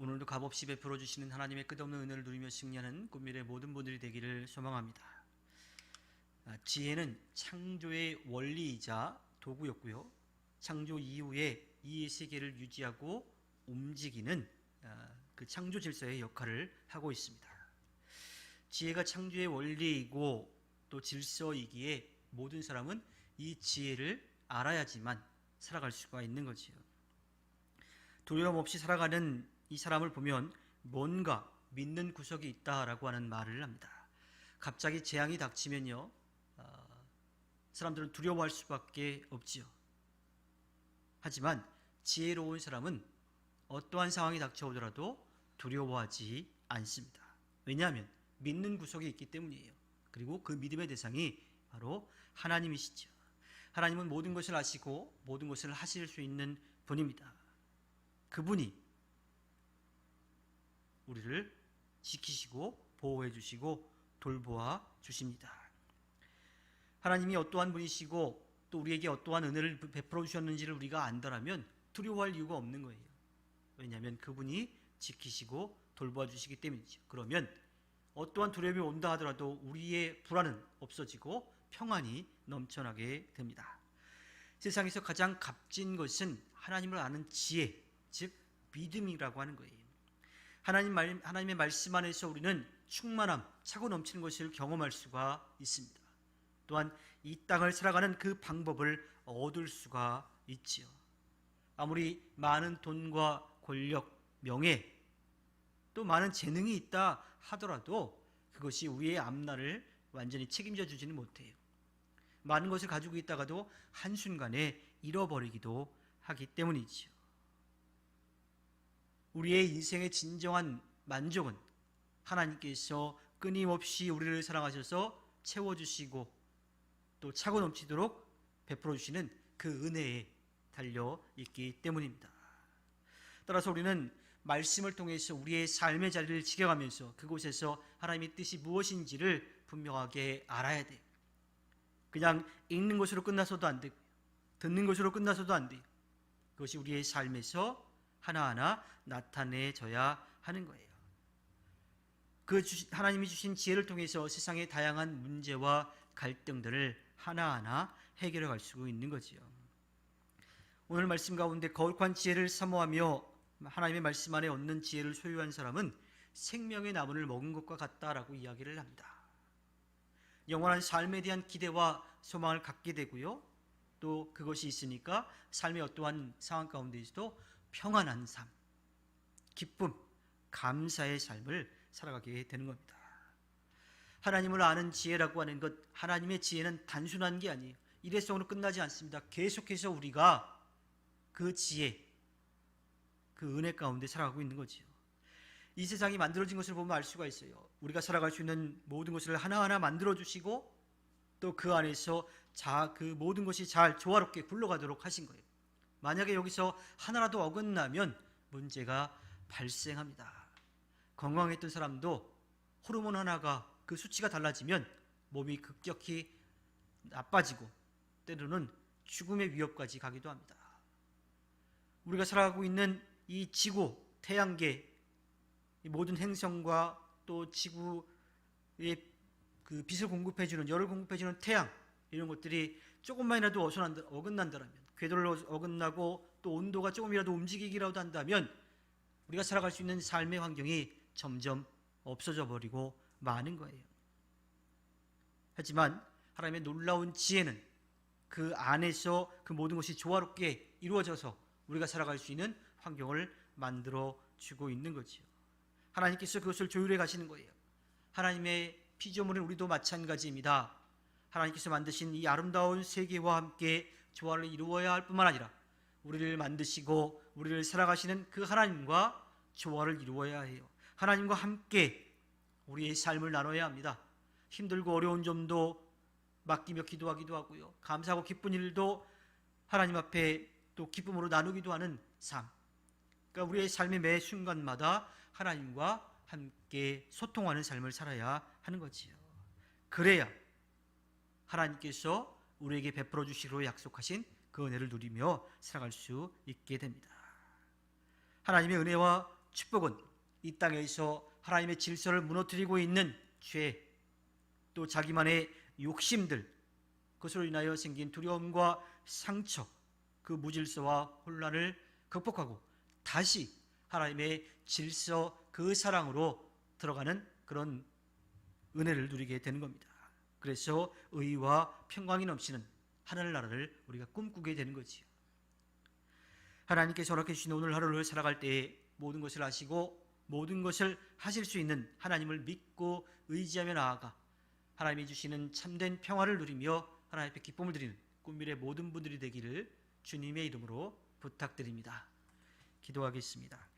오늘도 값없이 베풀어 주시는 하나님의 끝없는 은혜를 누리며 승리하는 꿈미래의 모든 분들이 되기를 소망합니다. 지혜는 창조의 원리이자 도구였고요. 창조 이후에 이 세계를 유지하고 움직이는 그 창조 질서의 역할을 하고 있습니다. 지혜가 창조의 원리이고 또 질서이기에 모든 사람은 이 지혜를 알아야지만 살아갈 수가 있는 거지요. 두려움 없이 살아가는 이 사람을 보면 뭔가 믿는 구석이 있다라고 하는 말을 합니다. 갑자기 재앙이 닥치면요, 사람들은 두려워할 수밖에 없지요. 하지만 지혜로운 사람은 어떠한 상황이 닥쳐오더라도 두려워하지 않습니다. 왜냐하면 믿는 구석이 있기 때문이에요. 그리고 그 믿음의 대상이 바로 하나님이시죠. 하나님은 모든 것을 아시고 모든 것을 하실 수 있는 분입니다. 그분이 우리를 지키시고 보호해 주시고 돌보아 주십니다. 하나님이 어떠한 분이시고 또 우리에게 어떠한 은혜를 베풀어 주셨는지를 우리가 안다라면 두려워할 이유가 없는 거예요. 왜냐하면 그분이 지키시고 돌보아 주시기 때문이죠. 그러면 어떠한 두려움이 온다 하더라도 우리의 불안은 없어지고 평안이 넘쳐나게 됩니다. 세상에서 가장 값진 것은 하나님을 아는 지혜, 즉 믿음이라고 하는 거예요. 하나님의 말씀 안에서 우리는 충만함, 차고 넘치는 것을 경험할 수가 있습니다. 또한 이 땅을 살아가는 그 방법을 얻을 수가 있지요. 아무리 많은 돈과 권력, 명예, 또 많은 재능이 있다 하더라도 그것이 우리의 앞날을 완전히 책임져 주지는 못해요. 많은 것을 가지고 있다가도 한순간에 잃어버리기도 하기 때문이지요. 우리의 인생의 진정한 만족은 하나님께서 끊임없이 우리를 사랑하셔서 채워주시고 또 차고 넘치도록 베풀어 주시는 그 은혜에 달려 있기 때문입니다. 따라서 우리는 말씀을 통해서 우리의 삶의 자리를 지켜가면서 그곳에서 하나님의 뜻이 무엇인지를 분명하게 알아야 돼요. 그냥 읽는 것으로 끝나서도 안 되고 듣는 것으로 끝나서도 안 돼요. 그것이 우리의 삶에서 하나하나 나타내져야 하는 거예요. 하나님이 주신 지혜를 통해서 세상의 다양한 문제와 갈등들을 하나하나 해결해 갈 수 있는 거지요. 오늘 말씀 가운데 거룩한 지혜를 사모하며 하나님의 말씀 안에 얻는 지혜를 소유한 사람은 생명의 나무를 먹은 것과 같다라고 이야기를 합니다. 영원한 삶에 대한 기대와 소망을 갖게 되고요. 또 그것이 있으니까 삶의 어떠한 상황 가운데에서도 평안한 삶, 기쁨, 감사의 삶을 살아가게 되는 겁니다. 하나님을 아는 지혜라고 하는 것, 하나님의 지혜는 단순한 게 아니에요. 일회성으로 끝나지 않습니다. 계속해서 우리가 그 지혜, 그 은혜 가운데 살아가고 있는 거지요. 이 세상이 만들어진 것을 보면 알 수가 있어요. 우리가 살아갈 수 있는 모든 것을 하나하나 만들어주시고 또 그 안에서 그 모든 것이 잘 조화롭게 굴러가도록 하신 거예요. 만약에 여기서 하나라도 어긋나면 문제가 발생합니다. 건강했던 사람도 호르몬 하나가 그 수치가 달라지면 몸이 급격히 나빠지고 때로는 죽음의 위협까지 가기도 합니다. 우리가 살아가고 있는 이 지구, 태양계, 이 모든 행성과 또 지구의 그 빛을 공급해주는, 열을 공급해주는 태양, 이런 것들이 조금만이라도 어긋난다면, 궤도를 어긋나고 또 온도가 조금이라도 움직이기라도 한다면 우리가 살아갈 수 있는 삶의 환경이 점점 없어져 버리고 마는 거예요. 하지만 하나님의 놀라운 지혜는 그 안에서 그 모든 것이 조화롭게 이루어져서 우리가 살아갈 수 있는 환경을 만들어 주고 있는 거지요. 하나님께서 그것을 조율해 가시는 거예요. 하나님의 피조물은 우리도 마찬가지입니다. 하나님께서 만드신 이 아름다운 세계와 함께 조화를 이루어야 할 뿐만 아니라 우리를 만드시고 우리를 살아가시는 그 하나님과 조화를 이루어야 해요. 하나님과 함께 우리의 삶을 나눠야 합니다. 힘들고 어려운 점도 맡기며 기도하기도 하고요. 감사하고 기쁜 일도 하나님 앞에 또 기쁨으로 나누기도 하는 삶. 그러니까 우리의 삶의 매 순간마다 하나님과 함께 소통하는 삶을 살아야 하는 거지요. 그래야 하나님께서 우리에게 베풀어 주시기로 약속하신 그 은혜를 누리며 살아갈 수 있게 됩니다. 하나님의 은혜와 축복은 이 땅에서 하나님의 질서를 무너뜨리고 있는 죄, 또 자기만의 욕심들, 그것으로 인하여 생긴 두려움과 상처, 그 무질서와 혼란을 극복하고 다시 하나님의 질서, 그 사랑으로 들어가는 그런 은혜를 누리게 되는 겁니다. 그래서 의와 평강이 넘치는 하늘나라를 우리가 꿈꾸게 되는 거지요. 하나님께서 허락해 주신 오늘 하루를 살아갈 때에 모든 것을 아시고 모든 것을 하실 수 있는 하나님을 믿고 의지하며 나아가 하나님이 주시는 참된 평화를 누리며 하나님 앞에 기쁨을 드리는 꿈밀의 모든 분들이 되기를 주님의 이름으로 부탁드립니다. 기도하겠습니다.